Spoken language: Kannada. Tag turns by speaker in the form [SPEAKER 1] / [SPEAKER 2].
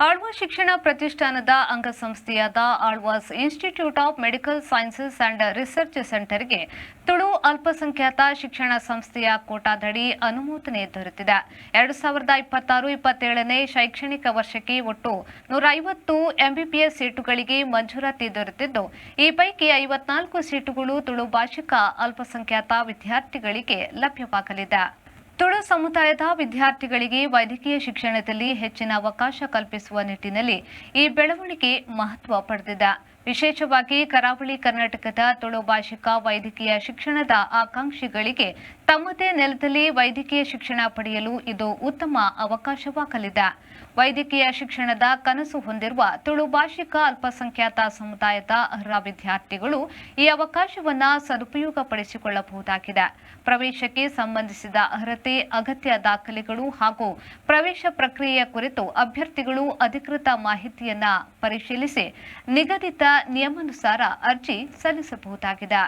[SPEAKER 1] ಆಳ್ವಾಸ್ ಶಿಕ್ಷಣ ಪ್ರತಿಷ್ಠಾನದ ಅಂಗಸಂಸ್ಥೆಯಾದ Alvas institute of medical sciences and research ಸೆಂಟರ್ಗೆ ತುಳು ಅಲ್ಪಸಂಖ್ಯಾತ ಶಿಕ್ಷಣ ಸಂಸ್ಥೆಯ ಕೋಟಾದಡಿ ಅನುಮೋದನೆ ದೊರೆತಿದೆ. 2026-27ನೇ ಶೈಕ್ಷಣಿಕ ವರ್ಷಕ್ಕೆ ಒಟ್ಟು 150 ಎಂಬಿಬಿಎಸ್ ಸೀಟುಗಳಿಗೆ ಮಂಜೂರಾತಿ ದೊರೆತಿದ್ದು, ಈ ಪೈಕಿ 54 ಸೀಟುಗಳು ತುಳು ಭಾಷಿಕ ಅಲ್ಪಸಂಖ್ಯಾತ ವಿದ್ಯಾರ್ಥಿಗಳಿಗೆ ಲಭ್ಯವಾಗಲಿದೆ. ತುಳು ಸಮುದಾಯದ ವಿದ್ಯಾರ್ಥಿಗಳಿಗೆ ವೈದ್ಯಕೀಯ ಶಿಕ್ಷಣದಲ್ಲಿ ಹೆಚ್ಚಿನ ಅವಕಾಶ ಕಲ್ಪಿಸುವ ನಿಟ್ಟಿನಲ್ಲಿ ಈ ಬೆಳವಣಿಗೆ ಮಹತ್ವ ಪಡೆದಿದೆ. ವಿಶೇಷವಾಗಿ ಕರಾವಳಿ ಕರ್ನಾಟಕದ ತುಳು ಭಾಷಿಕ ವೈದ್ಯಕೀಯ ಶಿಕ್ಷಣದ ಆಕಾಂಕ್ಷಿಗಳಿಗೆ ತಮ್ಮದೇ ನೆಲದಲ್ಲಿ ವೈದ್ಯಕೀಯ ಶಿಕ್ಷಣ ಪಡೆಯಲು ಇದು ಉತ್ತಮ ಅವಕಾಶವಾಗಲಿದೆ. ವೈದ್ಯಕೀಯ ಶಿಕ್ಷಣದ ಕನಸು ಹೊಂದಿರುವ ತುಳು ಭಾಷಿಕ ಅಲ್ಪಸಂಖ್ಯಾತ ಸಮುದಾಯದ ಅರ್ಹ ವಿದ್ಯಾರ್ಥಿಗಳು ಈ ಅವಕಾಶವನ್ನು ಸದುಪಯೋಗಪಡಿಸಿಕೊಳ್ಳಬಹುದಾಗಿದೆ. ಪ್ರವೇಶಕ್ಕೆ ಸಂಬಂಧಿಸಿದ ಅರ್ಹತೆ, ಅಗತ್ಯ ದಾಖಲೆಗಳು ಹಾಗೂ ಪ್ರವೇಶ ಪ್ರಕ್ರಿಯೆಯ ಕುರಿತು ಅಭ್ಯರ್ಥಿಗಳು ಅಧಿಕೃತ ಮಾಹಿತಿಯನ್ನು ಪರಿಶೀಲಿಸಿ ನಿಗದಿತ ನಿಯಮಾನುಸಾರ ಅರ್ಜಿ ಸಲ್ಲಿಸಬಹುದಾಗಿದೆ.